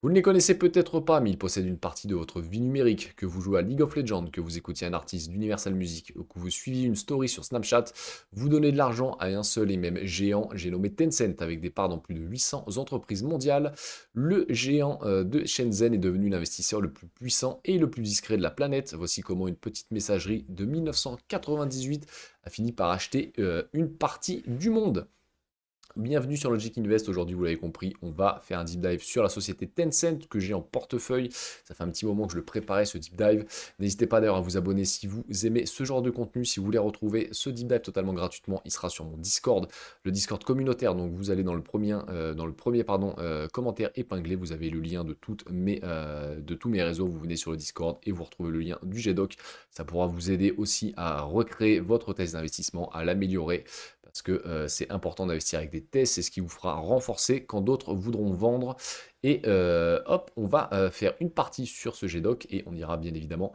Vous ne les connaissez peut-être pas, mais ils possèdent une partie de votre vie numérique, que vous jouez à League of Legends, que vous écoutiez un artiste d'Universal Music, ou que vous suiviez une story sur Snapchat, vous donnez de l'argent à un seul et même géant, j'ai nommé Tencent, avec des parts dans plus de 800 entreprises mondiales. Le géant de Shenzhen est devenu l'investisseur le plus puissant et le plus discret de la planète. Voici comment une petite messagerie de 1998 a fini par acheter une partie du monde. Bienvenue sur Logic Invest. Aujourd'hui, vous l'avez compris, on va faire un deep dive sur la société Tencent que j'ai en portefeuille. Ça fait un petit moment que je le préparais, ce deep dive. N'hésitez pas d'ailleurs à vous abonner si vous aimez ce genre de contenu. Si vous voulez retrouver ce deep dive totalement gratuitement, il sera sur mon Discord, le Discord communautaire. Donc vous allez dans le premier commentaire épinglé. Vous avez le lien de tous mes réseaux. Vous venez sur le Discord et vous retrouvez le lien du GDoc. Ça pourra vous aider aussi à recréer votre thèse d'investissement, à l'améliorer parce que c'est important d'investir avec des tests, c'est ce qui vous fera renforcer quand d'autres voudront vendre. Et hop, on va faire une partie sur ce GDoc et on ira bien évidemment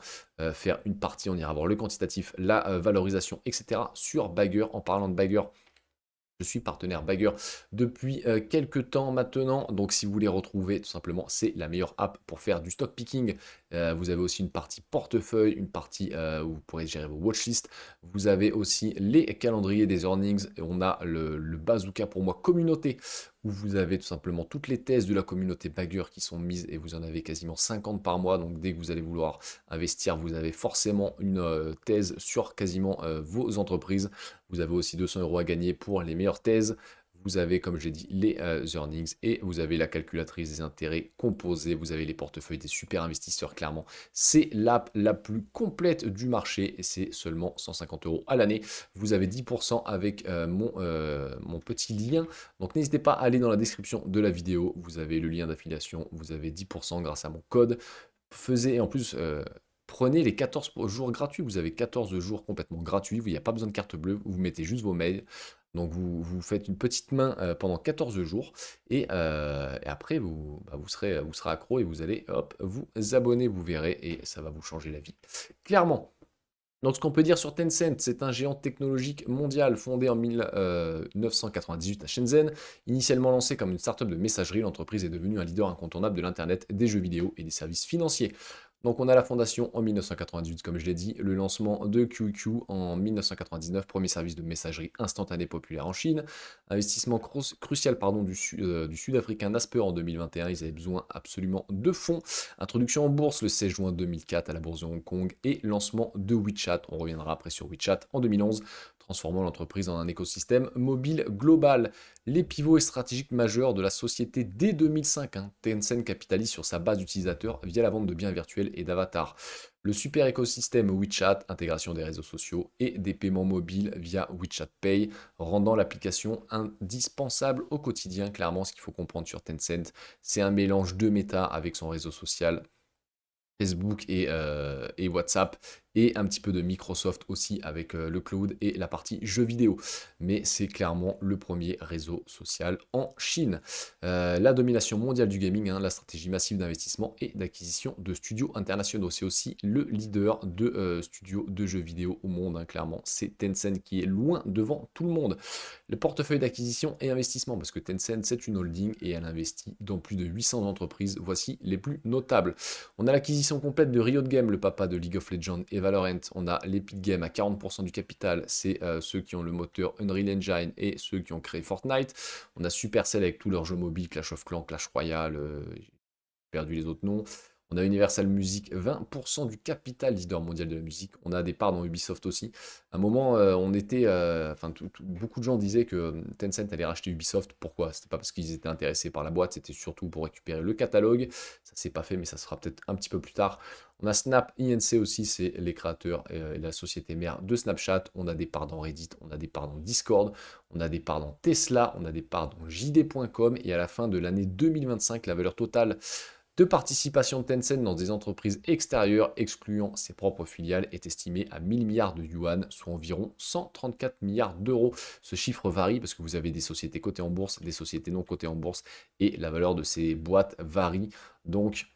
faire une partie, on ira voir le quantitatif, la valorisation, etc. sur Bagger. En parlant de Bagger, je suis partenaire Bagger depuis quelques temps maintenant, donc si vous voulez retrouver, tout simplement, c'est la meilleure app pour faire du stock picking. Vous avez aussi une partie portefeuille, une partie où vous pourrez gérer vos watchlists. Vous avez aussi les calendriers des earnings. Et on a le bazooka pour moi communauté, où vous avez tout simplement toutes les thèses de la communauté Bagger qui sont mises et vous en avez quasiment 50 par mois. Donc dès que vous allez vouloir investir, vous avez forcément une thèse sur quasiment vos entreprises. Vous avez aussi 200 euros à gagner pour les meilleures thèses. Vous avez, comme j'ai dit, les earnings et vous avez la calculatrice des intérêts composés. Vous avez les portefeuilles des super investisseurs, clairement. C'est l'app la plus complète du marché et c'est seulement 150 euros à l'année. Vous avez 10% avec mon petit lien. Donc n'hésitez pas à aller dans la description de la vidéo. Vous avez le lien d'affiliation. Vous avez 10% grâce à mon code. Faisez en plus. Prenez les 14 jours gratuits, vous avez 14 jours complètement gratuits, il n'y a pas besoin de carte bleue, vous mettez juste vos mails, donc vous faites une petite main pendant 14 jours, et après vous serez accro et vous allez hop, vous abonner, vous verrez, et ça va vous changer la vie. Clairement. Donc ce qu'on peut dire sur Tencent, c'est un géant technologique mondial fondé en 1998 à Shenzhen. Initialement lancé comme une startup de messagerie, l'entreprise est devenue un leader incontournable de l'Internet, des jeux vidéo et des services financiers. Donc on a la fondation en 1998, comme je l'ai dit, le lancement de QQ en 1999, premier service de messagerie instantanée populaire en Chine, investissement crucial du Sud-Africain Nasper en 2021, ils avaient besoin absolument de fonds, introduction en bourse le 16 juin 2004 à la bourse de Hong Kong et lancement de WeChat, on reviendra après sur WeChat en 2011, transformant l'entreprise en un écosystème mobile global. Les pivots stratégiques majeurs de la société dès 2005. Tencent capitalise sur sa base d'utilisateurs via la vente de biens virtuels et d'avatars. Le super écosystème WeChat, intégration des réseaux sociaux et des paiements mobiles via WeChat Pay, rendant l'application indispensable au quotidien. Clairement, ce qu'il faut comprendre sur Tencent, c'est un mélange de méta avec son réseau social Facebook et WhatsApp, et un petit peu de Microsoft aussi avec le cloud et la partie jeux vidéo. Mais c'est clairement le premier réseau social en Chine. La domination mondiale du gaming, la stratégie massive d'investissement et d'acquisition de studios internationaux. C'est aussi le leader de studios de jeux vidéo au monde, clairement. C'est Tencent qui est loin devant tout le monde. Le portefeuille d'acquisition et investissement, parce que Tencent c'est une holding et elle investit dans plus de 800 entreprises. Voici les plus notables. On a l'acquisition complète de Riot Games, le papa de League of Legends et Valorant. On a l'Epic Games à 40% du capital, c'est ceux qui ont le moteur Unreal Engine et ceux qui ont créé Fortnite. On a Supercell avec tous leurs jeux mobiles, Clash of Clans, Clash Royale, j'ai perdu les autres noms. On a Universal Music, 20% du capital, leader mondial de la musique. On a des parts dans Ubisoft aussi. À un moment, beaucoup de gens disaient que Tencent allait racheter Ubisoft. Pourquoi? C'était pas parce qu'ils étaient intéressés par la boîte, c'était surtout pour récupérer le catalogue. Ça s'est pas fait, mais ça sera peut-être un petit peu plus tard. On a Snap Inc. aussi, c'est les créateurs et la société mère de Snapchat. On a des parts dans Reddit, on a des parts dans Discord, on a des parts dans Tesla, on a des parts dans JD.com. Et à la fin de l'année 2025, la valeur totale de participation de Tencent dans des entreprises extérieures, excluant ses propres filiales, est estimée à 1000 milliards de yuan, soit environ 134 milliards d'euros. Ce chiffre varie parce que vous avez des sociétés cotées en bourse, des sociétés non cotées en bourse, et la valeur de ces boîtes varie. Donc,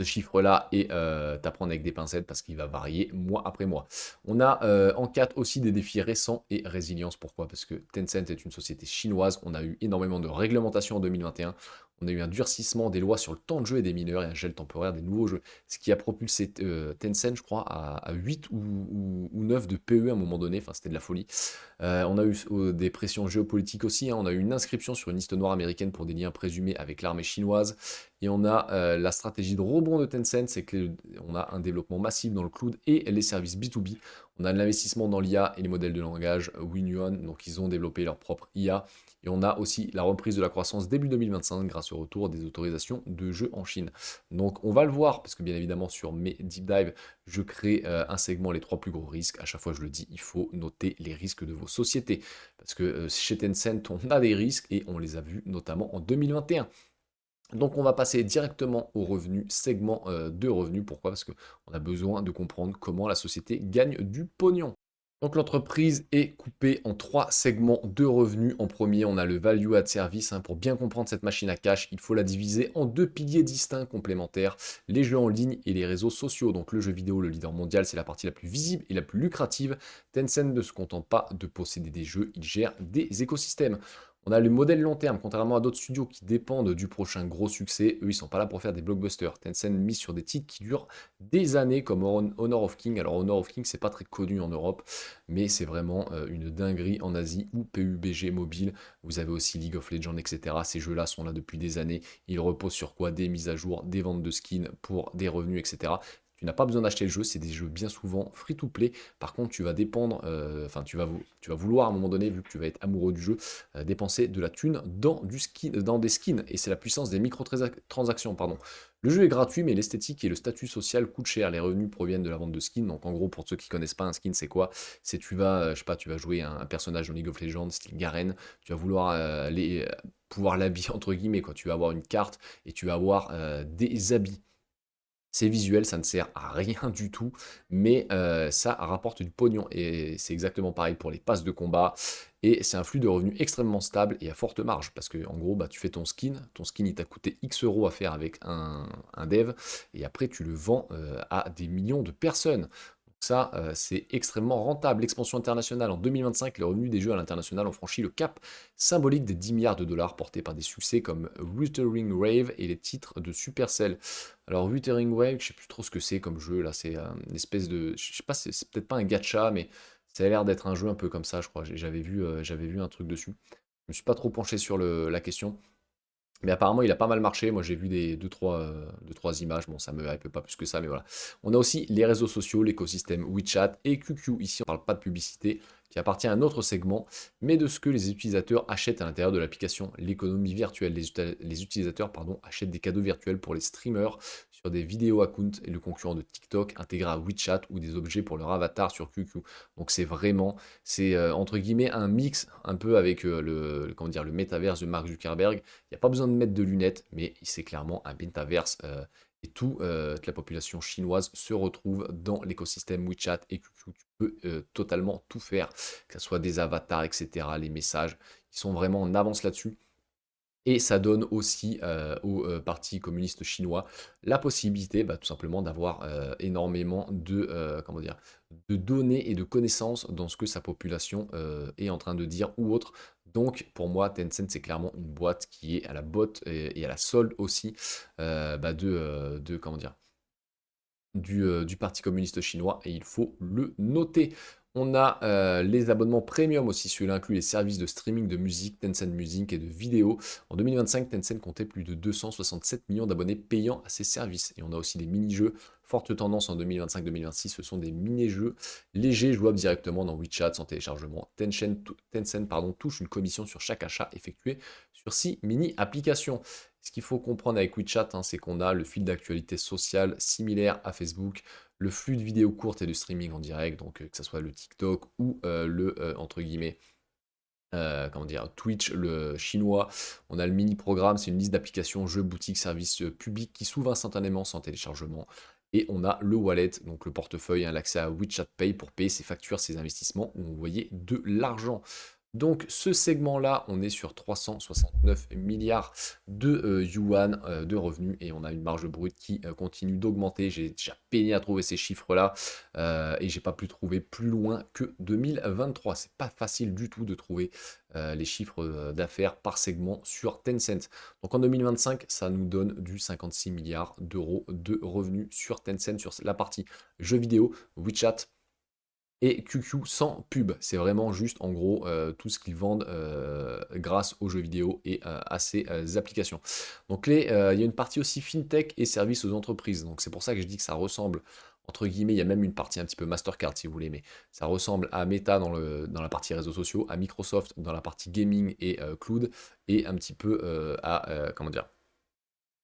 ce chiffre-là est à prendre avec des pincettes parce qu'il va varier mois après mois. On a en 4 aussi des défis récents et résilience. Pourquoi? Parce que Tencent est une société chinoise. On a eu énormément de réglementations en 2021. On a eu un durcissement des lois sur le temps de jeu et des mineurs et un gel temporaire des nouveaux jeux. Ce qui a propulsé Tencent, je crois, à 8 ou 9 de PE à un moment donné. Enfin, c'était de la folie. On a eu des pressions géopolitiques aussi, hein. On a eu une inscription sur une liste noire américaine pour des liens présumés avec l'armée chinoise. Et on a la stratégie de rebond de Tencent, c'est qu'on a un développement massif dans le cloud et les services B2B. On a de l'investissement dans l'IA et les modèles de langage Winyuan, donc ils ont développé leur propre IA. Et on a aussi la reprise de la croissance début 2025 grâce au retour des autorisations de jeux en Chine. Donc on va le voir, parce que bien évidemment sur mes deep dive, je crée un segment les 3 plus gros risques. À chaque fois je le dis, il faut noter les risques de vos sociétés. Parce que chez Tencent, on a des risques et on les a vus notamment en 2021. Donc on va passer directement au revenu, segment de revenus. Pourquoi? Parce qu'on a besoin de comprendre comment la société gagne du pognon. Donc l'entreprise est coupée en 3 segments de revenus. En premier, on a le value add service, hein. Pour bien comprendre cette machine à cash, il faut la diviser en 2 piliers distincts complémentaires, les jeux en ligne et les réseaux sociaux. Donc le jeu vidéo, le leader mondial, c'est la partie la plus visible et la plus lucrative. Tencent ne se contente pas de posséder des jeux, il gère des écosystèmes. On a le modèle long terme, contrairement à d'autres studios qui dépendent du prochain gros succès. Eux, ils sont pas là pour faire des blockbusters. Tencent mise sur des titres qui durent des années, comme Honor of King. Alors Honor of King, c'est pas très connu en Europe, mais c'est vraiment une dinguerie en Asie, ou PUBG Mobile. Vous avez aussi League of Legends, etc. Ces jeux-là sont là depuis des années. Ils reposent sur quoi? Des mises à jour, des ventes de skins pour des revenus, etc. Tu n'as pas besoin d'acheter le jeu, c'est des jeux bien souvent free-to-play. Par contre, tu vas dépendre, enfin, tu vas vouloir à un moment donné, vu que tu vas être amoureux du jeu, dépenser de la thune dans, dans des skins. Et c'est la puissance des microtransactions, pardon. Le jeu est gratuit, mais l'esthétique et le statut social coûtent cher. Les revenus proviennent de la vente de skins. Donc en gros, pour ceux qui connaissent pas un skin, c'est quoi? C'est tu vas, je sais pas, tu vas jouer un personnage dans League of Legends, style Garen. Tu vas vouloir pouvoir l'habiller entre guillemets, quoi. Tu vas avoir une carte et tu vas avoir des habits. C'est visuel, ça ne sert à rien du tout, mais ça rapporte du pognon. Et c'est exactement pareil pour les passes de combat. Et c'est un flux de revenus extrêmement stable et à forte marge. Parce que en gros, bah, tu fais ton skin il t'a coûté X euros à faire avec un dev, et après tu le vends à des millions de personnes. Ça, c'est extrêmement rentable. L'expansion internationale en 2025, les revenus des jeux à l'international ont franchi le cap symbolique des 10 milliards de dollars portés par des succès comme Wuthering Wave et les titres de Supercell. Alors Wuthering Wave, je sais plus trop ce que c'est comme jeu là, c'est une espèce de, je sais pas, c'est peut-être pas un gacha, mais ça a l'air d'être un jeu un peu comme ça, je crois. J'avais vu un truc dessus. Je me suis pas trop penché sur la question. Mais apparemment, il a pas mal marché. Moi, j'ai vu des 2-3 images. Bon, ça me hype pas plus que ça, mais voilà. On a aussi les réseaux sociaux, l'écosystème WeChat et QQ. Ici, on parle pas de publicité, qui appartient à un autre segment, mais de ce que les utilisateurs achètent à l'intérieur de l'application, l'économie virtuelle. Les utilisateurs, pardon, achètent des cadeaux virtuels pour les streamers sur des vidéos accounts et le concurrent de TikTok intégré à WeChat ou des objets pour leur avatar sur QQ. Donc c'est vraiment, c'est entre guillemets un mix un peu avec comment dire, le métaverse de Mark Zuckerberg. Il n'y a pas besoin de mettre de lunettes, mais c'est clairement un metaverse. Et toute la population chinoise se retrouve dans l'écosystème WeChat et QQ. Tu peux totalement tout faire, que ce soit des avatars, etc., les messages. Ils sont vraiment en avance là-dessus. Et ça donne aussi au Parti communiste chinois la possibilité, bah, tout simplement, d'avoir énormément comment dire, de données et de connaissances dans ce que sa population est en train de dire ou autre. Donc, pour moi, Tencent, c'est clairement une boîte qui est à la botte et à la solde aussi bah, comment dire, du Parti communiste chinois, et il faut le noter. On a les abonnements premium aussi, celui-là inclut les services de streaming de musique, Tencent Music et de vidéo. En 2025, Tencent comptait plus de 267 millions d'abonnés payants à ses services. Et on a aussi des mini-jeux. Forte tendance en 2025-2026, ce sont des mini-jeux légers, jouables directement dans WeChat sans téléchargement. Tencent pardon, touche une commission sur chaque achat effectué sur 6 mini-applications. Ce qu'il faut comprendre avec WeChat, hein, c'est qu'on a le fil d'actualité sociale similaire à Facebook, le flux de vidéos courtes et de streaming en direct, donc que ce soit le TikTok ou entre guillemets, comment dire, Twitch, le chinois. On a le mini-programme, c'est une liste d'applications, jeux, boutiques, services publics qui s'ouvrent instantanément sans téléchargement. Et on a le wallet, donc le portefeuille, hein, l'accès à WeChat Pay pour payer ses factures, ses investissements, où on voyait de l'argent. Donc ce segment-là, on est sur 369 milliards de yuan de revenus et on a une marge brute qui continue d'augmenter. J'ai déjà peiné à trouver ces chiffres-là et j'ai pas pu trouver plus loin que 2023. C'est pas facile du tout de trouver les chiffres d'affaires par segment sur Tencent. Donc en 2025, ça nous donne du 56 milliards d'euros de revenus sur Tencent, sur la partie jeux vidéo, WeChat et QQ sans pub. C'est vraiment juste en gros tout ce qu'ils vendent grâce aux jeux vidéo et à ces applications. Donc il y a une partie aussi fintech et services aux entreprises. Donc c'est pour ça que je dis que ça ressemble, entre guillemets, il y a même une partie un petit peu Mastercard si vous voulez, mais ça ressemble à Meta dans la partie réseaux sociaux, à Microsoft dans la partie gaming et cloud, et un petit peu comment dire,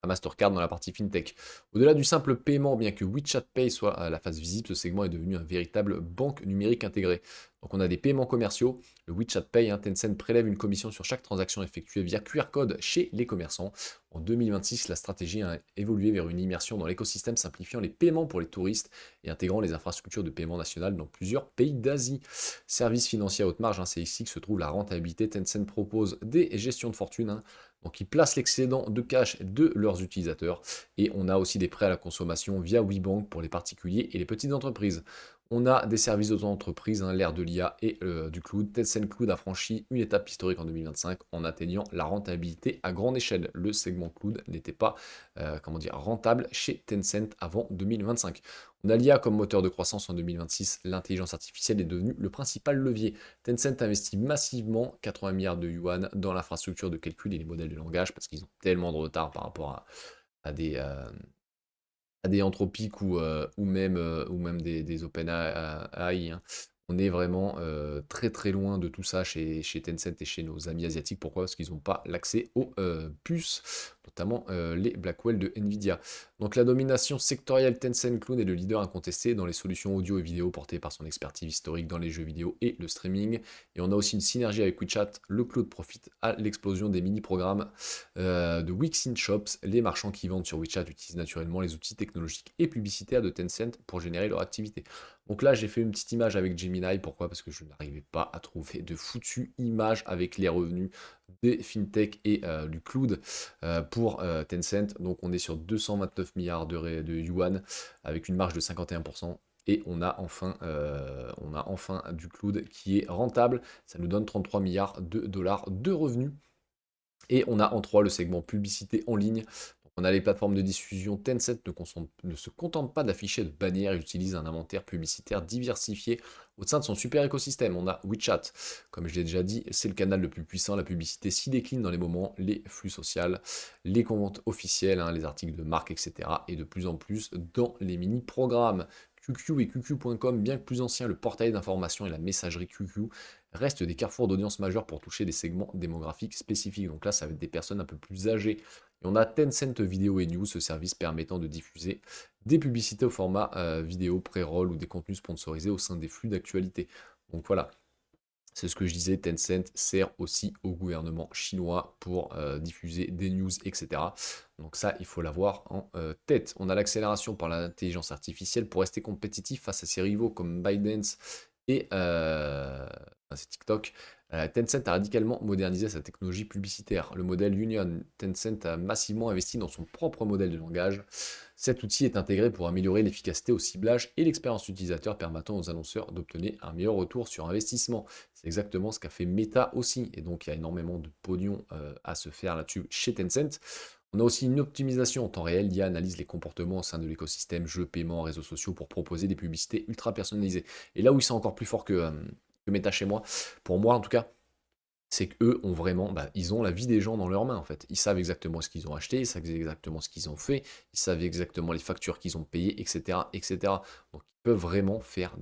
à Mastercard dans la partie fintech. Au-delà du simple paiement, bien que WeChat Pay soit à la phase visible, ce segment est devenu un véritable banque numérique intégrée. Donc on a des paiements commerciaux, le WeChat Pay, Tencent prélève une commission sur chaque transaction effectuée via QR code chez les commerçants. En 2026, la stratégie a évolué vers une immersion dans l'écosystème simplifiant les paiements pour les touristes et intégrant les infrastructures de paiement nationales dans plusieurs pays d'Asie. Service financier à haute marge, c'est ici que se trouve la rentabilité. Tencent propose des gestions de fortune, donc ils placent l'excédent de cash de leurs utilisateurs et on a aussi des prêts à la consommation via WeBank pour les particuliers et les petites entreprises. On a des services aux entreprises, l'ère de l'IA et du cloud. Tencent Cloud a franchi une étape historique en 2025 en atteignant la rentabilité à grande échelle. Le segment cloud n'était pas comment dire, rentable chez Tencent avant 2025. On a l'IA comme moteur de croissance en 2026. L'intelligence artificielle est devenue le principal levier. Tencent investit massivement 80 milliards de yuan dans l'infrastructure de calcul et les modèles de langage parce qu'ils ont tellement de retard par rapport à des Anthropic ou même des OpenAI. On est vraiment très très loin de tout ça chez Tencent et chez nos amis asiatiques. Pourquoi? Parce qu'ils n'ont pas l'accès aux puces, notamment les Blackwell de Nvidia. Donc la domination sectorielle Tencent Cloud est le leader incontesté dans les solutions audio et vidéo portées par son expertise historique dans les jeux vidéo et le streaming. Et on a aussi une synergie avec WeChat. Le cloud profite à l'explosion des mini-programmes de Wix in Shops. Les marchands qui vendent sur WeChat utilisent naturellement les outils technologiques et publicitaires de Tencent pour générer leur activité. Donc là, j'ai fait une petite image avec Gemini. Pourquoi? Parce que je n'arrivais pas à trouver de foutues images avec les revenus des fintech et du cloud pour Tencent. Donc on est sur 229 milliards de yuan avec une marge de 51%. Et on a enfin du cloud qui est rentable. Ça nous donne 33 milliards de dollars de revenus. Et on a en 3 le segment publicité en ligne. Donc on a les plateformes de diffusion. Tencent ne se contente pas d'afficher de bannières, il utilise un inventaire publicitaire diversifié au sein de son super écosystème. On a WeChat, comme je l'ai déjà dit, c'est le canal le plus puissant. La publicité s'y décline dans les moments, les flux sociaux, les comptes officiels, les articles de marque, etc. Et de plus en plus dans les mini-programmes. QQ et QQ.com, bien que plus ancien, le portail d'information et la messagerie QQ restent des carrefours d'audience majeurs pour toucher des segments démographiques spécifiques. Donc là, ça va être des personnes un peu plus âgées. Et on a Tencent Video et News, ce service permettant de diffuser des publicités au format vidéo pré-roll ou des contenus sponsorisés au sein des flux d'actualité. Donc voilà, c'est ce que je disais, Tencent sert aussi au gouvernement chinois pour diffuser des news, etc. Donc ça, il faut l'avoir en tête. On a l'accélération par l'intelligence artificielle pour rester compétitif face à ses rivaux comme ByteDance et c'est TikTok. Tencent a radicalement modernisé sa technologie publicitaire. Le modèle Union, Tencent a massivement investi dans son propre modèle de langage. Cet outil est intégré pour améliorer l'efficacité au ciblage et l'expérience utilisateur, permettant aux annonceurs d'obtenir un meilleur retour sur investissement. C'est exactement ce qu'a fait Meta aussi, et donc il y a énormément de pognon à se faire là-dessus chez Tencent. On a aussi une optimisation en temps réel. L'IA analyse les comportements au sein de l'écosystème jeux, paiements, réseaux sociaux pour proposer des publicités ultra personnalisées. Et là où ils sont encore plus forts que Meta chez moi, pour moi en tout cas, c'est qu'eux ont vraiment, ils ont la vie des gens dans leurs mains en fait. Ils savent exactement ce qu'ils ont acheté, ils savent exactement ce qu'ils ont fait, ils savent exactement les factures qu'ils ont payées, etc., etc. Donc ils peuvent vraiment faire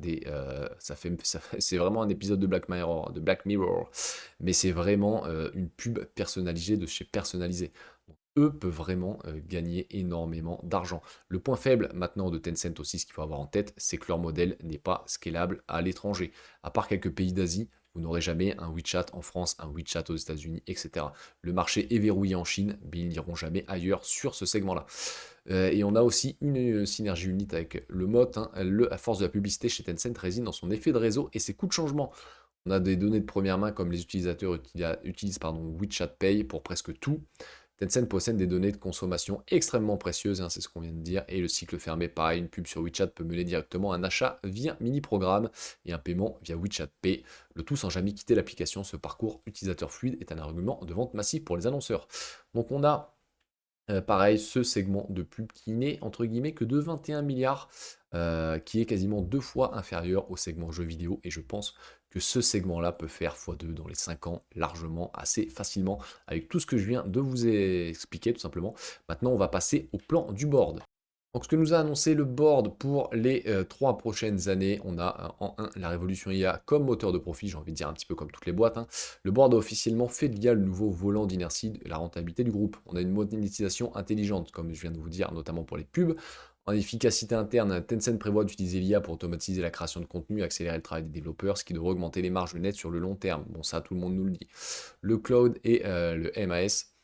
c'est vraiment un épisode de Black Mirror, mais c'est vraiment une pub personnalisée de chez personnalisé. Donc, eux peuvent vraiment gagner énormément d'argent. Le point faible maintenant de Tencent aussi, ce qu'il faut avoir en tête, c'est que leur modèle n'est pas scalable à l'étranger. À part quelques pays d'Asie, vous n'aurez jamais un WeChat en France, un WeChat aux États-Unis, etc. Le marché est verrouillé en Chine, mais ils n'iront jamais ailleurs sur ce segment-là. Et on a aussi une synergie unique avec le MOT. La force de la publicité chez Tencent réside dans son effet de réseau et ses coûts de changement. On a des données de première main comme les utilisateurs utilisent WeChat Pay pour presque tout. Tencent possède des données de consommation extrêmement précieuses, hein, c'est ce qu'on vient de dire, et le cycle fermé, pareil, une pub sur WeChat peut mener directement à un achat via mini-programme et un paiement via WeChat Pay, le tout sans jamais quitter l'application. Ce parcours utilisateur fluide est un argument de vente massif pour les annonceurs. Donc on a pareil, ce segment de pub qui n'est entre guillemets que de 21 milliards, qui est quasiment 2 fois inférieur au segment jeux vidéo. Et je pense que ce segment-là peut faire x2 dans les 5 ans largement, assez facilement, avec tout ce que je viens de vous expliquer tout simplement. Maintenant, on va passer au plan du board. Donc, ce que nous a annoncé le board pour les 3 prochaines années, on a en 1 la révolution IA comme moteur de profit, j'ai envie de dire un petit peu comme toutes les boîtes, hein. Le board a officiellement fait de l'IA le nouveau volant d'inertie de la rentabilité du groupe. On a une monétisation intelligente, comme je viens de vous dire, notamment pour les pubs. En efficacité interne, Tencent prévoit d'utiliser l'IA pour automatiser la création de contenu, accélérer le travail des développeurs, ce qui devrait augmenter les marges nettes sur le long terme. Bon, ça, tout le monde nous le dit. Le cloud et le MAS.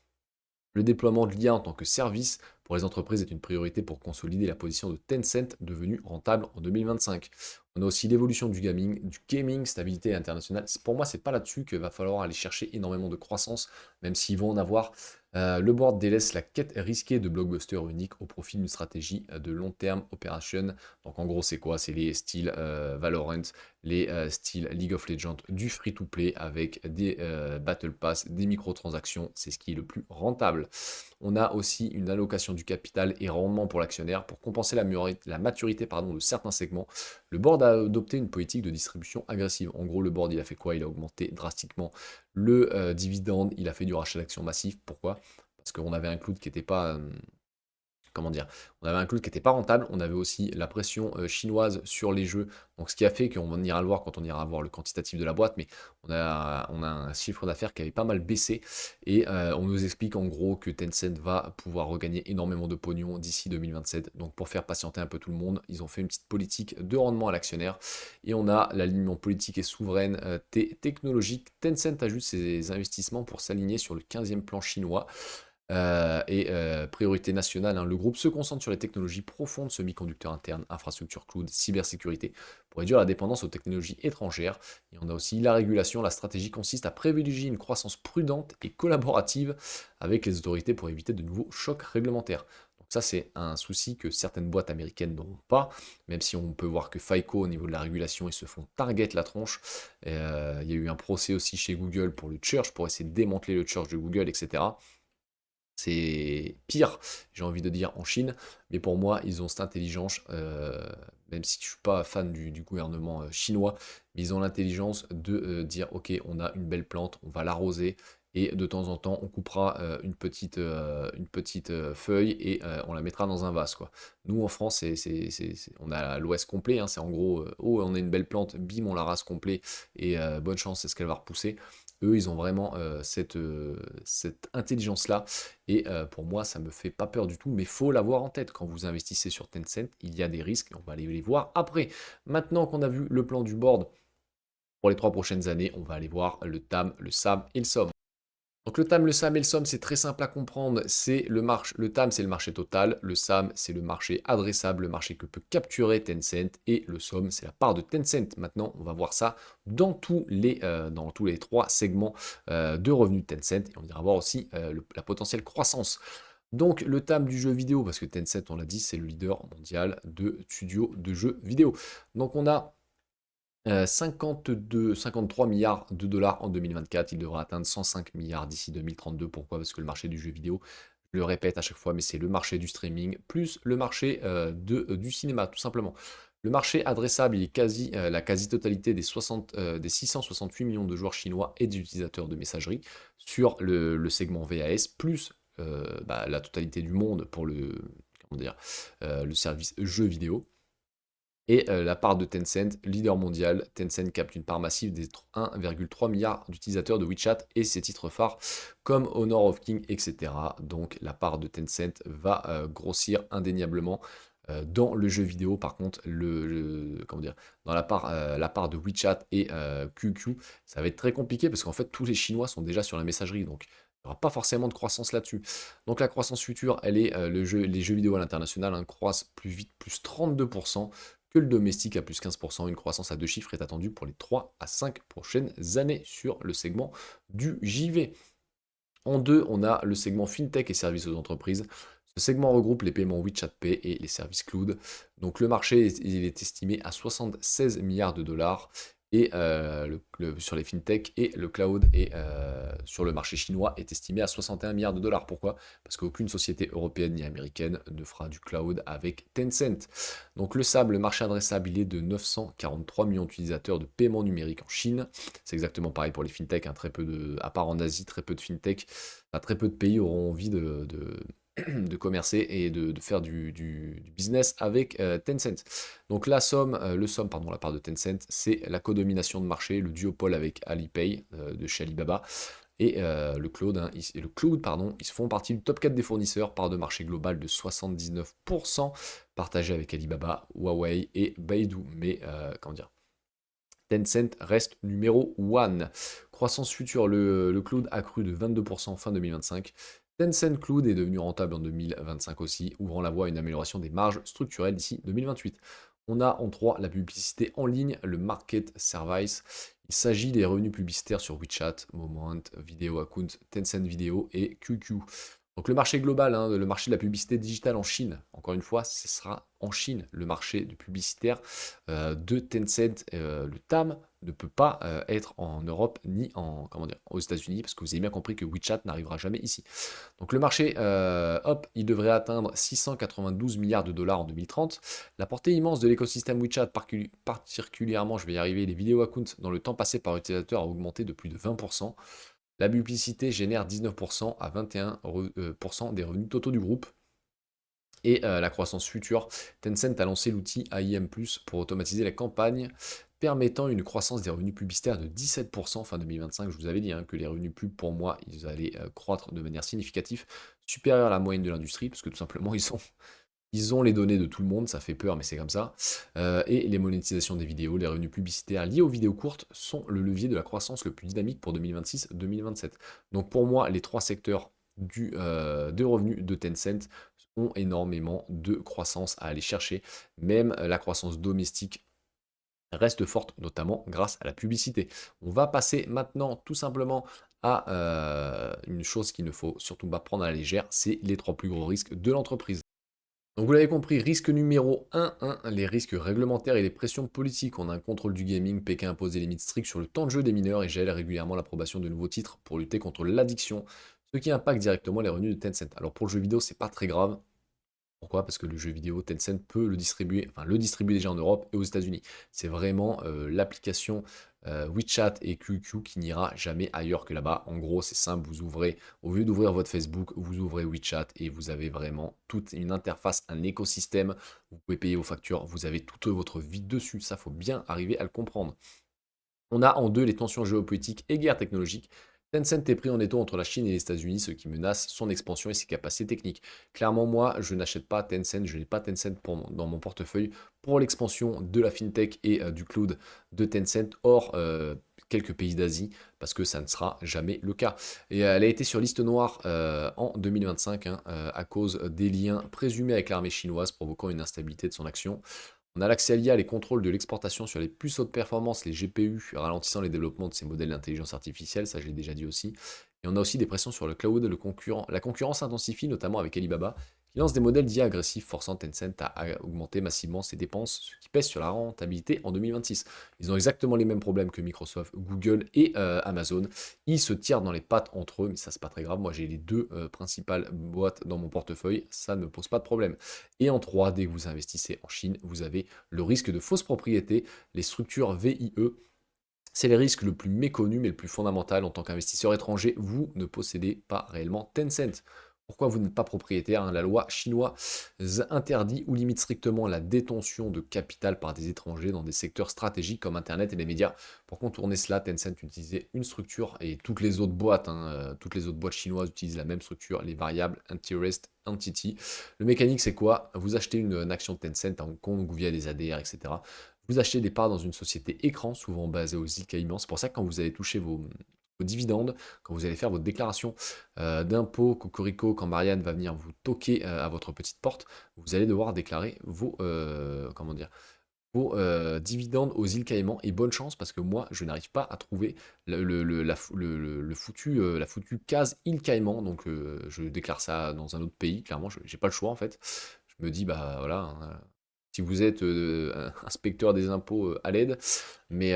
Le déploiement de l'IA en tant que service pour les entreprises est une priorité pour consolider la position de Tencent, devenue rentable en 2025. On a aussi l'évolution du gaming, stabilité internationale. Pour moi, c'est pas là-dessus qu'il va falloir aller chercher énormément de croissance, même s'ils vont en avoir. Le board délaisse la quête risquée de blockbuster unique au profit d'une stratégie de long terme operation. Donc en gros, c'est quoi? C'est les styles Valorant, les styles League of Legends, du free-to-play avec des Battle Pass, des microtransactions. C'est ce qui est le plus rentable. On a aussi une allocation du capital et rendement pour l'actionnaire pour compenser la maturité de certains segments. Le board a adopté une politique de distribution agressive. En gros, le board, il a fait quoi? Il a augmenté drastiquement le dividende, il a fait du rachat d'actions massif. Pourquoi? Parce qu'on avait un cloud qui n'était pas, comment dire, on avait un cloud qui n'était pas rentable, on avait aussi la pression chinoise sur les jeux, donc ce qui a fait qu'on ira le voir quand on ira voir le quantitatif de la boîte, mais on a un chiffre d'affaires qui avait pas mal baissé, et on nous explique en gros que Tencent va pouvoir regagner énormément de pognon d'ici 2027, donc pour faire patienter un peu tout le monde, ils ont fait une petite politique de rendement à l'actionnaire, et on a l'alignement politique et souveraine technologique. Tencent ajoute ses investissements pour s'aligner sur le 15e plan chinois, priorité nationale, hein. Le groupe se concentre sur les technologies profondes, semi-conducteurs internes, infrastructure cloud, cybersécurité, pour réduire la dépendance aux technologies étrangères. Et on a aussi la régulation. La stratégie consiste à privilégier une croissance prudente et collaborative avec les autorités pour éviter de nouveaux chocs réglementaires. Donc ça, c'est un souci que certaines boîtes américaines n'auront pas, même si on peut voir que FICO, au niveau de la régulation, ils se font target la tronche. Il y a eu un procès aussi chez Google pour le Church, pour essayer de démanteler le Church de Google, etc. C'est pire, j'ai envie de dire, en Chine, mais pour moi, ils ont cette intelligence, même si je suis pas fan du gouvernement chinois, mais ils ont l'intelligence de dire, ok, on a une belle plante, on va l'arroser, et de temps en temps, on coupera une petite feuille et on la mettra dans un vase, quoi. Nous, en France, on a l'Ouest complet, hein, c'est en gros, oh, on a une belle plante, bim, on la rase complet, et bonne chance, c'est ce qu'elle va repousser. Eux, ils ont vraiment cette intelligence-là. Et pour moi, ça me fait pas peur du tout, mais faut l'avoir en tête. Quand vous investissez sur Tencent, il y a des risques, et on va aller les voir après. Maintenant qu'on a vu le plan du board pour les 3 prochaines années, on va aller voir le TAM, le SAM et le SOM. Donc le TAM, le SAM et le SOM, c'est très simple à comprendre. Le TAM, c'est le marché total. Le SAM, c'est le marché adressable, le marché que peut capturer Tencent. Et le SOM, c'est la part de Tencent. Maintenant, on va voir ça dans tous les 3 segments de revenus de Tencent. Et on ira voir aussi la potentielle croissance. Donc le TAM du jeu vidéo, parce que Tencent, on l'a dit, c'est le leader mondial de studios de jeux vidéo. Donc on a 53 milliards de dollars en 2024, il devra atteindre 105 milliards d'ici 2032. Pourquoi? Parce que le marché du jeu vidéo, je le répète à chaque fois, mais c'est le marché du streaming plus le marché du cinéma, tout simplement. Le marché adressable, il est la quasi-totalité des 668 millions de joueurs chinois et d'utilisateurs de messagerie sur le segment VAS, plus la totalité du monde pour comment dire, le service jeu vidéo. Et la part de Tencent, leader mondial, Tencent capte une part massive des 1,3 milliard d'utilisateurs de WeChat et ses titres phares comme Honor of King, etc. Donc la part de Tencent va grossir indéniablement dans le jeu vidéo. Par contre, comment dire, dans la part de WeChat et QQ, ça va être très compliqué parce qu'en fait tous les Chinois sont déjà sur la messagerie, donc il n'y aura pas forcément de croissance là-dessus. Donc la croissance future, elle est les jeux vidéo à l'international, hein, croissent plus vite, plus 32%. que le domestique à plus 15%. Une croissance à deux chiffres est attendue pour les 3 à 5 prochaines années sur le segment du JV. En deux, on a le segment FinTech et services aux entreprises. Ce segment regroupe les paiements WeChat Pay et les services cloud. Donc le marché, il est estimé à 76 milliards de dollars et sur les FinTech et le cloud et sur le marché chinois est estimé à 61 milliards de dollars. Pourquoi? Parce qu'aucune société européenne ni américaine ne fera du cloud avec Tencent. Donc le SAB, le marché adressable, il est de 943 millions d'utilisateurs de paiement numérique en Chine. C'est exactement pareil pour les FinTech, hein, très peu à part en Asie, très peu de FinTech, enfin, très peu de pays auront envie de commercer et de faire du business avec Tencent. Donc la part de Tencent, c'est la codomination de marché, le duopole avec Alipay de chez Alibaba et le cloud, pardon, ils font partie du top 4 des fournisseurs, part de marché global de 79%, partagé avec Alibaba, Huawei et Baidu. Mais comment dire, Tencent reste numéro 1. Croissance future, le cloud a cru de 22% fin 2025. Tencent Cloud est devenu rentable en 2025 aussi, ouvrant la voie à une amélioration des marges structurelles d'ici 2028. On a en 3 la publicité en ligne, le market service. Il s'agit des revenus publicitaires sur WeChat, Moment, Video Account, Tencent Video et QQ. Donc le marché global, hein, le marché de la publicité digitale en Chine, encore une fois, ce sera en Chine, le marché de publicitaire de Tencent, le TAM ne peut pas être en Europe ni comment dire, aux États-Unis, parce que vous avez bien compris que WeChat n'arrivera jamais ici. Donc le marché, hop, il devrait atteindre 692 milliards de dollars en 2030. La portée immense de l'écosystème WeChat, particulièrement, je vais y arriver, les vidéos accounts dans le temps passé par utilisateur a augmenté de plus de 20%. La publicité génère 19% à 21% des revenus totaux du groupe. Et la croissance future, Tencent a lancé l'outil AIM+, pour automatiser la campagne, permettant une croissance des revenus publicitaires de 17% fin 2025. Je vous avais dit hein, que les revenus pub, pour moi, ils allaient croître de manière significative, supérieure à la moyenne de l'industrie, parce que tout simplement, ils ont les données de tout le monde, ça fait peur, mais c'est comme ça. Et les monétisations des vidéos, les revenus publicitaires liés aux vidéos courtes sont le levier de la croissance le plus dynamique pour 2026-2027. Donc pour moi, les trois secteurs de revenus de Tencent ont énormément de croissance à aller chercher. Même la croissance domestique reste forte, notamment grâce à la publicité. On va passer maintenant tout simplement à une chose qu'il ne faut surtout pas prendre à la légère, c'est les trois plus gros risques de l'entreprise. Donc vous l'avez compris, risque numéro 1, les risques réglementaires et les pressions politiques. On a un contrôle du gaming, Pékin impose des limites strictes sur le temps de jeu des mineurs et gèle régulièrement l'approbation de nouveaux titres pour lutter contre l'addiction, ce qui impacte directement les revenus de Tencent. Alors pour le jeu vidéo, c'est pas très grave. Pourquoi? Parce que le jeu vidéo, Tencent peut le distribuer, enfin le distribue déjà en Europe et aux États-Unis. C'est vraiment l'application WeChat et QQ qui n'ira jamais ailleurs que là-bas. En gros, c'est simple, vous ouvrez, au lieu d'ouvrir votre Facebook, vous ouvrez WeChat et vous avez vraiment toute une interface, un écosystème. Vous pouvez payer vos factures, vous avez toute votre vie dessus. Ça, faut bien arriver à le comprendre. On a en deux les tensions géopolitiques et guerres technologiques. Tencent est pris en étau entre la Chine et les États-Unis, ce qui menace son expansion et ses capacités techniques. Clairement, moi, je n'achète pas Tencent, je n'ai pas Tencent dans mon portefeuille pour l'expansion de la fintech et du cloud de Tencent, hors quelques pays d'Asie, parce que ça ne sera jamais le cas. Et elle a été sur liste noire en 2025 hein, à cause des liens présumés avec l'armée chinoise, provoquant une instabilité de son action. On a l'accès lié à les contrôles de l'exportation sur les puces haute performance, les GPU, ralentissant les développements de ces modèles d'intelligence artificielle, ça je l'ai déjà dit aussi. Et on a aussi des pressions sur le cloud, la concurrence intensifie, notamment avec Alibaba, qui lance des modèles d'IA agressifs, forçant Tencent à augmenter massivement ses dépenses, ce qui pèse sur la rentabilité en 2026. Ils ont exactement les mêmes problèmes que Microsoft, Google et Amazon. Ils se tirent dans les pattes entre eux, mais ça c'est pas très grave. Moi j'ai les deux principales boîtes dans mon portefeuille, ça ne me pose pas de problème. Et en 3, dès que vous investissez en Chine, vous avez le risque de fausse propriété, les structures VIE. C'est le risque le plus méconnu mais le plus fondamental en tant qu'investisseur étranger. Vous ne possédez pas réellement Tencent. Pourquoi vous n'êtes pas propriétaire hein? La loi chinoise interdit ou limite strictement la détention de capital par des étrangers dans des secteurs stratégiques comme Internet et les médias. Pour contourner cela, Tencent utilisait une structure et toutes les autres boîtes, toutes les autres boîtes chinoises utilisent la même structure, les variables Interest Entity. Le mécanique, c'est quoi? Vous achetez une action de Tencent à Hong Kong ou via des ADR, etc. Vous achetez des parts dans une société écran, souvent basée aux îles Caïmans. C'est pour ça que quand vous allez toucher vos dividendes, quand vous allez faire votre déclaration d'impôt, Cocorico, quand Marianne va venir vous toquer à votre petite porte, vous allez devoir déclarer vos, comment dire, vos dividendes aux îles Caïmans et bonne chance parce que moi, je n'arrive pas à trouver la foutue case île Caïmans. Donc, je déclare ça dans un autre pays. Clairement, j'ai pas le choix en fait. Je me dis, bah voilà, hein, si vous êtes inspecteur des impôts, à l'aide. Mais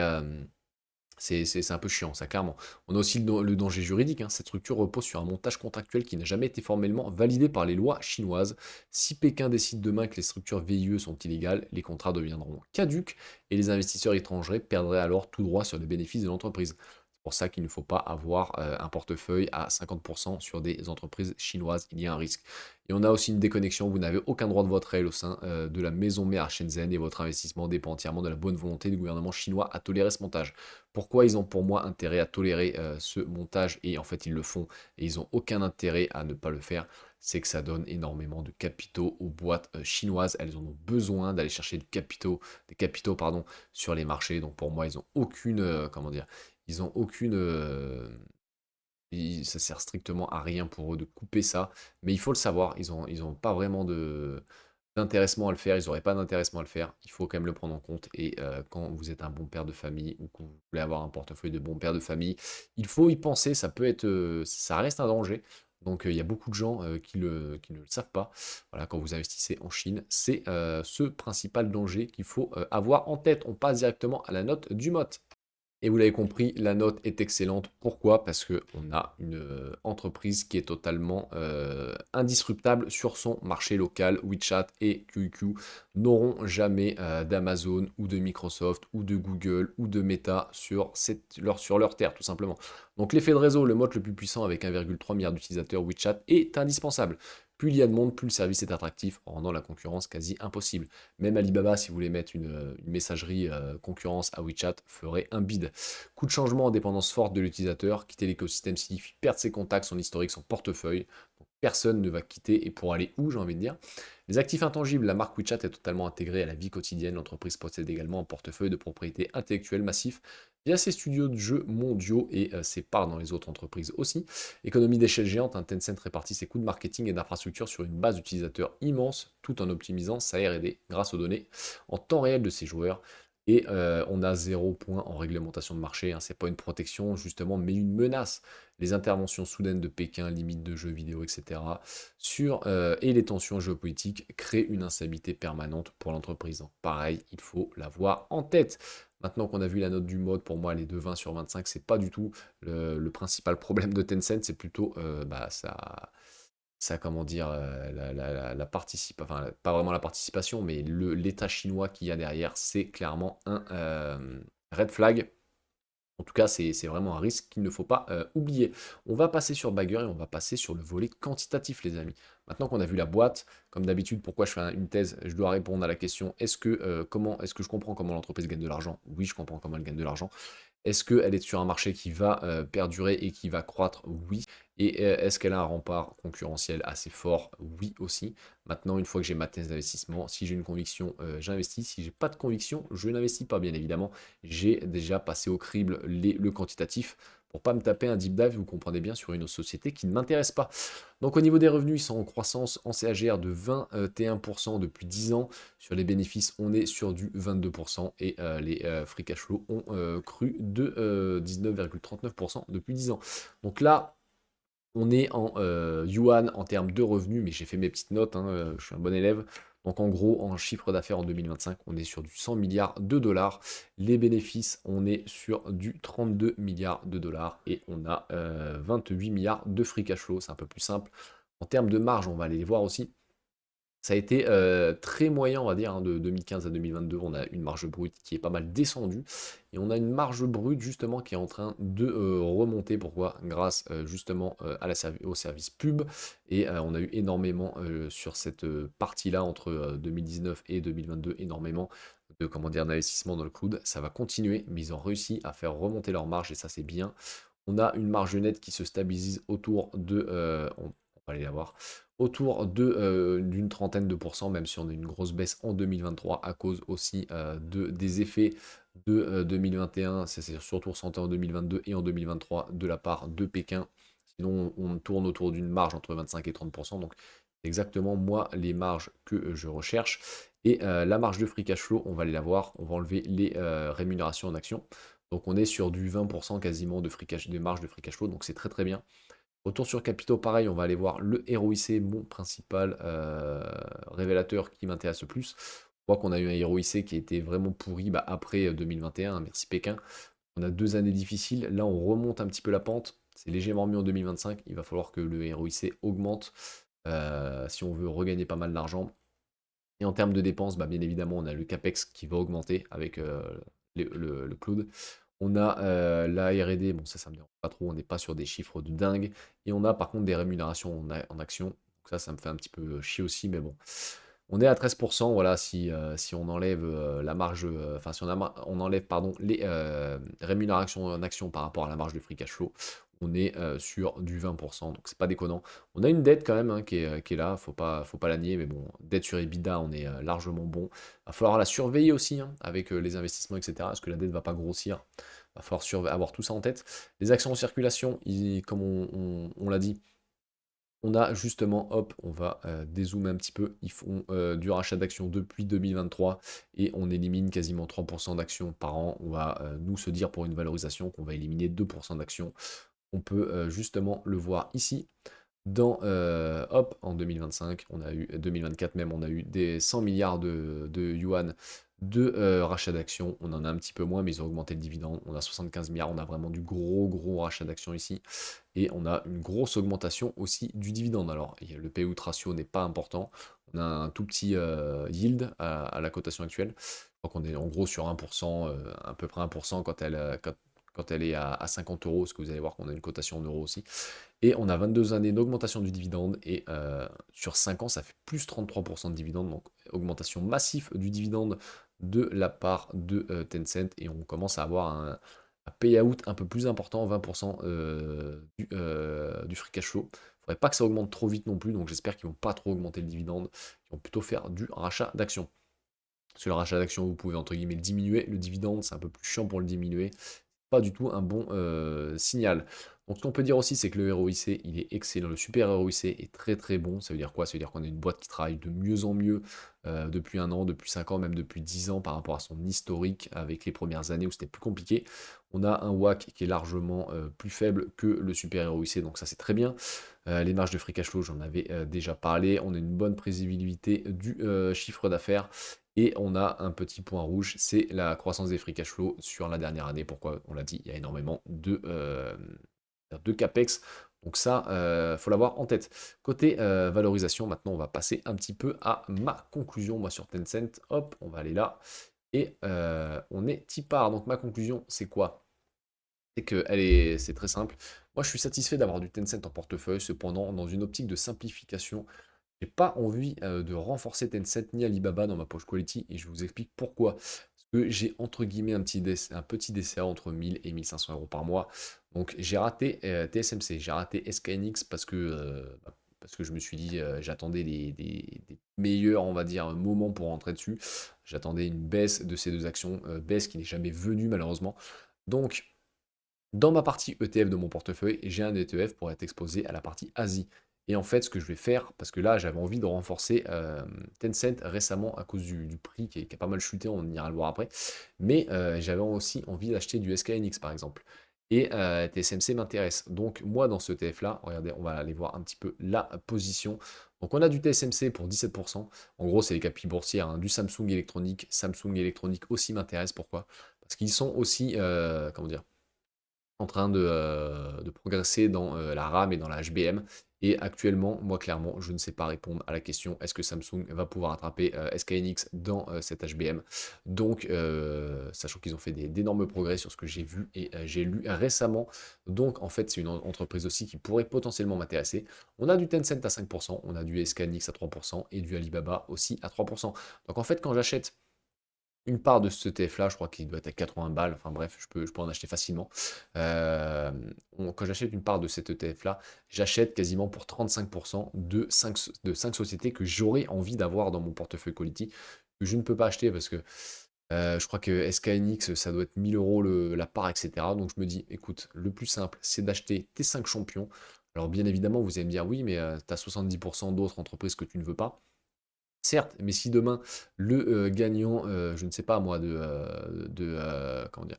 c'est un peu chiant, ça, clairement. On a aussi le danger juridique, hein. Cette structure repose sur un montage contractuel qui n'a jamais été formellement validé par les lois chinoises. Si Pékin décide demain que les structures VIE sont illégales, les contrats deviendront caducs et les investisseurs étrangers perdraient alors tout droit sur les bénéfices de l'entreprise. C'est pour ça qu'il ne faut pas avoir un portefeuille à 50% sur des entreprises chinoises. Il y a un risque. Et on a aussi une déconnexion. Vous n'avez aucun droit de vote réel au sein de la maison mère à Shenzhen et votre investissement dépend entièrement de la bonne volonté du gouvernement chinois à tolérer ce montage. Pourquoi ils ont pour moi intérêt à tolérer ce montage et en fait ils le font et ils n'ont aucun intérêt à ne pas le faire, c'est que ça donne énormément de capitaux aux boîtes chinoises. Elles en ont besoin d'aller chercher des capitaux pardon, sur les marchés. Donc pour moi, ils ont aucune, comment dire, ils ont aucune, ça sert strictement à rien pour eux de couper ça. Mais il faut le savoir, ils ont pas vraiment d'intéressement à le faire, ils n'auraient pas d'intéressement à le faire, il faut quand même le prendre en compte. Et quand vous êtes un bon père de famille ou que vous voulez avoir un portefeuille de bon père de famille, il faut y penser, ça peut être, ça reste un danger. Donc il y a beaucoup de gens qui ne le savent pas. Voilà, quand vous investissez en Chine, c'est ce principal danger qu'il faut avoir en tête. On passe directement à la note du MOT. Et vous l'avez compris, la note est excellente. Pourquoi? Parce qu'on a une entreprise qui est totalement indisruptable sur son marché local. WeChat et QQ n'auront jamais d'Amazon ou de Microsoft ou de Google ou de Meta sur leur terre, tout simplement. Donc l'effet de réseau, le mode le plus puissant avec 1,3 milliard d'utilisateurs WeChat est indispensable. Plus il y a de monde, plus le service est attractif, en rendant la concurrence quasi impossible. Même Alibaba, si vous voulez mettre une messagerie concurrence à WeChat, ferait un bid. Coût de changement en dépendance forte de l'utilisateur. Quitter l'écosystème signifie perdre ses contacts, son historique, son portefeuille. Donc, personne ne va quitter et pour aller où, j'ai envie de dire. Les actifs intangibles, la marque WeChat est totalement intégrée à la vie quotidienne. L'entreprise possède également un portefeuille de propriété intellectuelle massif via ses studios de jeux mondiaux et ses parts dans les autres entreprises aussi. Économie d'échelle géante, Tencent répartit ses coûts de marketing et d'infrastructure sur une base d'utilisateurs immense, tout en optimisant sa R&D grâce aux données en temps réel de ses joueurs. Et on a 0 point en réglementation de marché, hein. C'est pas une protection justement, mais une menace. Les interventions soudaines de Pékin, limites de jeux vidéo, etc. Et les tensions géopolitiques créent une instabilité permanente pour l'entreprise. Donc, pareil, il faut l'avoir en tête. Maintenant qu'on a vu la note du mode, pour moi, elle est de 20 sur 25. C'est pas du tout le principal problème de Tencent, c'est plutôt ça, comment dire, enfin, pas vraiment la participation, mais l'État chinois qu'il y a derrière, c'est clairement un red flag. En tout cas, c'est vraiment un risque qu'il ne faut pas oublier. On va passer sur Bagger et on va passer sur le volet quantitatif, les amis. Maintenant qu'on a vu la boîte, comme d'habitude, pourquoi je fais une thèse, je dois répondre à la question, est-ce que je comprends comment l'entreprise gagne de l'argent? Oui, je comprends comment elle gagne de l'argent. Est-ce qu'elle est sur un marché qui va perdurer et qui va croître? Oui. Et est-ce qu'elle a un rempart concurrentiel assez fort? Oui aussi. Maintenant, une fois que j'ai ma thèse d'investissement, si j'ai une conviction, j'investis. Si j'ai pas de conviction, je n'investis pas, bien évidemment. J'ai déjà passé au crible le quantitatif pour pas me taper un deep dive, vous comprenez bien, sur une société qui ne m'intéresse pas. Donc au niveau des revenus, ils sont en croissance en CAGR de 21% depuis 10 ans. Sur les bénéfices, on est sur du 22% et les free cash flow ont cru de 19,39% depuis 10 ans. Donc là, on est en yuan en termes de revenus, mais j'ai fait mes petites notes, hein, je suis un bon élève. Donc en gros, en chiffre d'affaires en 2025, on est sur du 100 milliards de dollars. Les bénéfices, on est sur du 32 milliards de dollars et on a 28 milliards de free cash flow. C'est un peu plus simple. En termes de marge, on va aller les voir aussi. Ça a été très moyen, on va dire, hein, de 2015 à 2022. On a une marge brute qui est pas mal descendue. Et on a une marge brute, justement, qui est en train de remonter. Pourquoi? Grâce, justement, au service pub. Et on a eu énormément, sur cette partie-là, entre 2019 et 2022, énormément de, comment dire, d'investissement dans le cloud. Ça va continuer, mais ils ont réussi à faire remonter leur marge, et ça, c'est bien. On a une marge nette qui se stabilise autour de, on va aller la voir, autour d'une trentaine de pourcents, même si on a une grosse baisse en 2023 à cause aussi des effets de 2021. Ça s'est surtout ressenti en 2022 et en 2023 de la part de Pékin. Sinon, on tourne autour d'une marge entre 25 et 30%. Donc, C'est exactement moi les marges que je recherche. Et la marge de free cash flow, on va aller la voir, on va enlever les rémunérations en actions. Donc on est sur du 20% quasiment de marge de free cash flow, donc c'est très très bien. Retour sur capitaux, pareil, on va aller voir le ROIC, mon principal révélateur qui m'intéresse le plus. On voit qu'on a eu un ROIC qui était vraiment pourri après 2021, merci Pékin. On a 2 années difficiles, là on remonte un petit peu la pente, c'est légèrement mieux en 2025, il va falloir que le ROIC augmente si on veut regagner pas mal d'argent. Et en termes de dépenses, bien évidemment, on a le CAPEX qui va augmenter avec le cloud. On a la R&D, bon ça me dérange pas trop, on n'est pas sur des chiffres de dingue. Et on a par contre des rémunérations en action. Donc ça me fait un petit peu chier aussi, mais bon. On est à 13%, voilà, si on enlève la marge, enfin si on enlève pardon, les rémunérations en action par rapport à la marge de free cash flow, on est sur du 20%, donc c'est pas déconnant. On a une dette quand même hein, qui est là, faut pas la nier, mais bon, dette sur EBITDA, on est largement bon. Va falloir la surveiller aussi hein, avec les investissements, etc. Est-ce que la dette va pas grossir? Va falloir avoir tout ça en tête. Les actions en circulation, comme on l'a dit, on a justement, hop, on va dézoomer un petit peu, ils font du rachat d'actions depuis 2023 et on élimine quasiment 3% d'actions par an. On va nous se dire pour une valorisation qu'on va éliminer 2% d'actions. On peut justement le voir ici. Hop, en 2025, on a eu, 2024 même, on a eu des 100 milliards de yuan de rachat d'actions. On en a un petit peu moins, mais ils ont augmenté le dividende. On a 75 milliards, on a vraiment du gros rachat d'actions ici. Et on a une grosse augmentation aussi du dividende. Alors, le payout ratio n'est pas important. On a un tout petit yield à la cotation actuelle. Je crois qu'on est en gros sur 1%, à peu près 1% quand elle est à 50 euros, parce que vous allez voir qu'on a une cotation en euros aussi. Et on a 22 années d'augmentation du dividende, et sur 5 ans, ça fait plus 33% de dividende, donc augmentation massive du dividende de la part de Tencent, et on commence à avoir un payout un peu plus important, 20% du free cash flow. Il ne faudrait pas que ça augmente trop vite non plus, donc j'espère qu'ils ne vont pas trop augmenter le dividende, ils vont plutôt faire du rachat d'actions. Parce que le rachat d'actions, vous pouvez entre guillemets le diminuer, le dividende, c'est un peu plus chiant pour le diminuer, pas du tout un bon signal. Donc ce qu'on peut dire aussi, c'est que le ROIC, il est excellent. Le super ROIC est très très bon. Ça veut dire quoi? Ça veut dire qu'on a une boîte qui travaille de mieux en mieux depuis 1 an, depuis 5 ans, même depuis 10 ans par rapport à son historique avec les premières années où c'était plus compliqué. On a un WACC qui est largement plus faible que le super ROIC, donc ça c'est très bien. Les marges de free cash flow, j'en avais déjà parlé. On a une bonne prévisibilité du chiffre d'affaires. Et on a un petit point rouge, c'est la croissance des free cash flow sur la dernière année. Pourquoi? On l'a dit, il y a énormément de CAPEX. Donc ça, faut l'avoir en tête. Côté valorisation, maintenant, on va passer un petit peu à ma conclusion, moi, sur Tencent. Hop, on va aller là. Et on est tipard. Donc ma conclusion, c'est quoi? C'est très simple. Moi, je suis satisfait d'avoir du Tencent en portefeuille. Cependant, dans une optique de simplification, j'ai pas envie de renforcer Tencent ni Alibaba dans ma poche quality, et je vous explique pourquoi. Parce que j'ai entre guillemets un petit DCA entre 1000 et 1500 euros par mois. Donc j'ai raté TSMC, j'ai raté SKNX parce que je me suis dit, j'attendais des meilleurs, on va dire, moments pour rentrer dessus. J'attendais une baisse de ces deux actions, baisse qui n'est jamais venue malheureusement. Donc dans ma partie ETF de mon portefeuille, j'ai un ETF pour être exposé à la partie Asie. Et en fait, ce que je vais faire, parce que là, j'avais envie de renforcer Tencent récemment à cause du prix qui a pas mal chuté, on ira le voir après. Mais j'avais aussi envie d'acheter du SKNX par exemple. Et TSMC m'intéresse. Donc moi, dans ce ETF-là, regardez, on va aller voir un petit peu la position. Donc on a du TSMC pour 17%. En gros, c'est les capilles boursières, hein, du Samsung électronique. Samsung électronique aussi m'intéresse. Pourquoi? Parce qu'ils sont aussi, comment dire, en train de progresser dans la RAM et dans la HBM. Et actuellement, moi clairement, je ne sais pas répondre à la question est-ce que Samsung va pouvoir attraper SKNX dans cette HBM. Donc, sachant qu'ils ont fait d'énormes progrès sur ce que j'ai vu et j'ai lu récemment. Donc, en fait, c'est une entreprise aussi qui pourrait potentiellement m'intéresser. On a du Tencent à 5%, on a du SKNX à 3% et du Alibaba aussi à 3%. Donc, en fait, quand j'achète une part de ce ETF-là, je crois qu'il doit être à 80 balles, enfin bref, je peux en acheter facilement. Quand j'achète une part de cet ETF-là, j'achète quasiment pour 35% de cinq sociétés que j'aurais envie d'avoir dans mon portefeuille Quality, que je ne peux pas acheter parce que je crois que SKNX, ça doit être 1000 euros la part, etc. Donc je me dis, écoute, le plus simple, c'est d'acheter tes 5 champions. Alors bien évidemment, vous allez me dire: «Oui, mais tu as 70 d'autres entreprises que tu ne veux pas». Certes, mais si demain le, gagnant, je ne sais pas moi comment dire?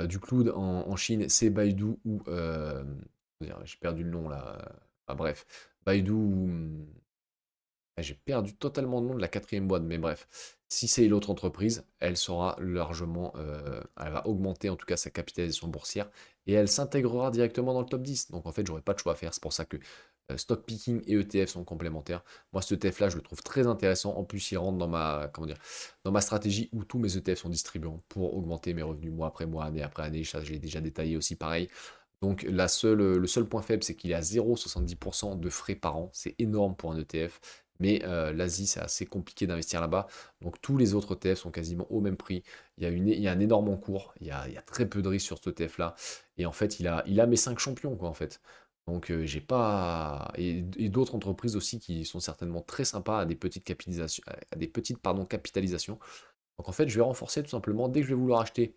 Du cloud en Chine, c'est Baidu ou, comment dire? J'ai perdu le nom là, enfin bref, Baidu ou, j'ai perdu totalement le nom de la quatrième boîte, mais bref. Si c'est l'autre entreprise, elle sera largement, elle va augmenter en tout cas sa capitalisation boursière et elle s'intégrera directement dans le top 10. Donc en fait, j'aurais pas de choix à faire. C'est pour ça que, stock picking et ETF sont complémentaires. Moi, cet ETF-là, je le trouve très intéressant. En plus, il rentre dans ma, comment dire? Dans ma stratégie où tous mes ETF sont distribuants pour augmenter mes revenus mois après mois, année après année. Ça, j'ai déjà détaillé aussi pareil. Donc le seul point faible, c'est qu'il est à 0,70 de frais par an. C'est énorme pour un ETF. Mais l'Asie, c'est assez compliqué d'investir là-bas. Donc tous les autres ETF sont quasiment au même prix. Il y a un énorme encours. Il y a très peu de risques sur cet ETF-là. Et en fait, il a mes 5 champions, quoi, en fait. Donc j'ai pas. Et d'autres entreprises aussi qui sont certainement très sympas à des petites capitalisations, à des petites, pardon, capitalisations. Donc en fait, je vais renforcer tout simplement dès que je vais vouloir acheter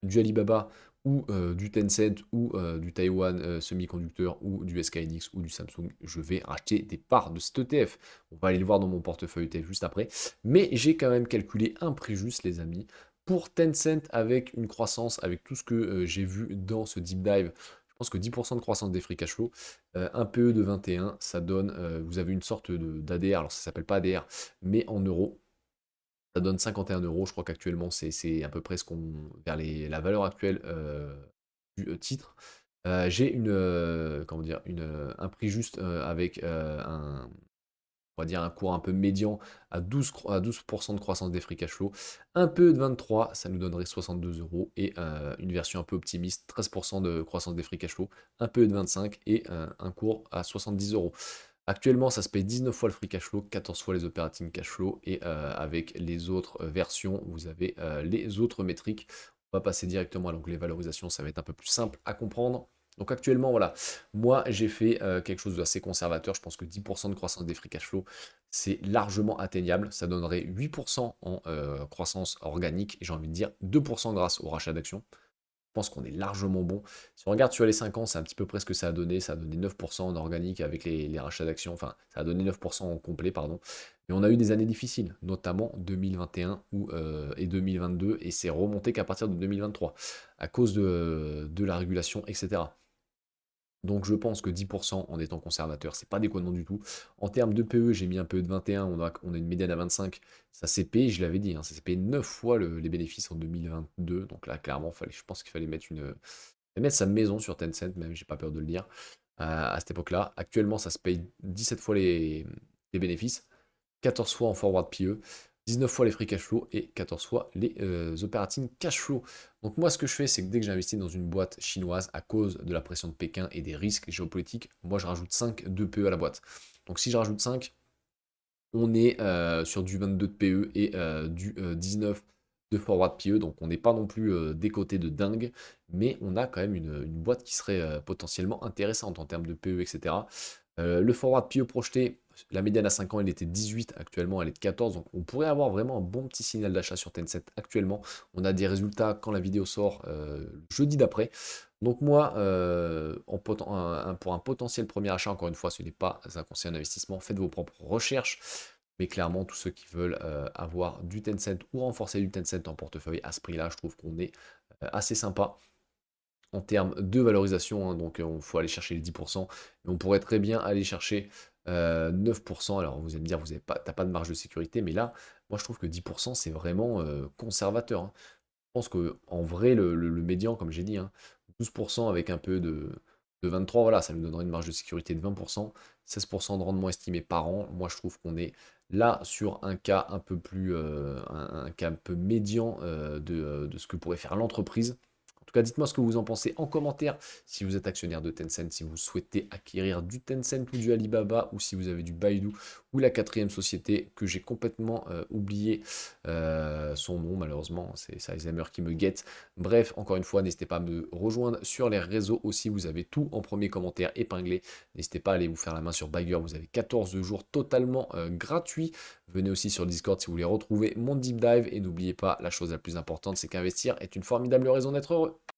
du Alibaba ou du Tencent ou du Taiwan Semiconductor ou du SKNX ou du Samsung, je vais racheter des parts de cet ETF. On va aller le voir dans mon portefeuille ETF juste après. Mais j'ai quand même calculé un prix juste, les amis, pour Tencent avec une croissance, avec tout ce que j'ai vu dans ce deep dive. Je pense que 10% de croissance des free cash flow, un PE de 21, ça donne, vous avez une sorte d'ADR, alors ça s'appelle pas ADR, mais en euros, ça donne 51 euros. Je crois qu'actuellement, c'est à peu près ce qu'on vers la valeur actuelle du titre. J'ai une, comment dire, un prix juste avec on va dire un cours un peu médian à 12% de croissance des free cash flow. Un peu de 23, ça nous donnerait 62 euros. Et une version un peu optimiste, 13% de croissance des free cash flow. Un peu de 25 et un cours à 70 euros. Actuellement, ça se paye 19 fois le free cash flow, 14 fois les operating cash flow, et avec les autres versions, vous avez les autres métriques. On va passer directement à l'onglet valorisation, ça va être un peu plus simple à comprendre. Donc actuellement, voilà, moi j'ai fait quelque chose d'assez conservateur. Je pense que 10% de croissance des free cash flow, c'est largement atteignable. Ça donnerait 8% en croissance organique, et j'ai envie de dire 2% grâce au rachat d'actions. Je pense qu'on est largement bon. Si on regarde sur les 5 ans, c'est un petit peu près ce que ça a donné. Ça a donné 9% en organique avec les rachats d'actions. Enfin, ça a donné 9% en complet, pardon. Mais on a eu des années difficiles, notamment 2021 et 2022. Et c'est remonté qu'à partir de 2023, à cause de la régulation, etc. Donc je pense que 10% en étant conservateur, c'est pas déconnant du tout. En termes de PE, j'ai mis un PE de 21, on a une médiane à 25. Ça s'est payé, je l'avais dit, hein, ça s'est payé 9 fois les bénéfices en 2022. Donc là, clairement, je pense qu'il fallait mettre sa maison sur Tencent, même, j'ai pas peur de le dire, à cette époque-là. Actuellement, ça se paye 17 fois les bénéfices, 14 fois en forward PE, 19 fois les free cash flow et 14 fois les operating cash flow. Donc moi, ce que je fais, c'est que dès que j'investis dans une boîte chinoise, à cause de la pression de Pékin et des risques géopolitiques, moi, je rajoute 5 de PE à la boîte. Donc si je rajoute 5, on est sur du 22 de PE et du 19 de forward PE, donc on n'est pas non plus des côtés de dingue, mais on a quand même une boîte qui serait potentiellement intéressante en termes de PE, etc. Le forward PE projeté, la médiane à 5 ans, elle était 18, actuellement elle est de 14, donc on pourrait avoir vraiment un bon petit signal d'achat sur Tencent actuellement. On a des résultats quand la vidéo sort jeudi d'après. Donc moi, pour un potentiel premier achat, encore une fois, ce n'est pas un conseil d'investissement, faites vos propres recherches. Mais clairement, tous ceux qui veulent avoir du Tencent ou renforcer du Tencent en portefeuille à ce prix-là, je trouve qu'on est assez sympa en termes de valorisation, hein. Donc il faut aller chercher les 10%, mais on pourrait très bien aller chercher 9%. Alors vous allez me dire, vous n'avez pas, t'as pas de marge de sécurité, mais là, moi je trouve que 10% c'est vraiment conservateur, hein. Je pense qu'en vrai, le médian, comme j'ai dit, hein, 12% avec un peu de 23, voilà, ça nous donnerait une marge de sécurité de 20%, 16% de rendement estimé par an. Moi, je trouve qu'on est là sur un cas un peu plus, un cas un peu médian de ce que pourrait faire l'entreprise. En tout cas, dites-moi ce que vous en pensez en commentaire. Si vous êtes actionnaire de Tencent, si vous souhaitez acquérir du Tencent ou du Alibaba, ou si vous avez du Baidu ou la quatrième société que j'ai complètement oublié son nom, malheureusement, c'est Alzheimer qui me guette. Bref, encore une fois, n'hésitez pas à me rejoindre sur les réseaux aussi, vous avez tout en premier commentaire épinglé. N'hésitez pas à aller vous faire la main sur Bagger, vous avez 14 jours totalement gratuits. Venez aussi sur le Discord si vous voulez retrouver mon deep dive, et n'oubliez pas, la chose la plus importante, c'est qu'investir est une formidable raison d'être heureux.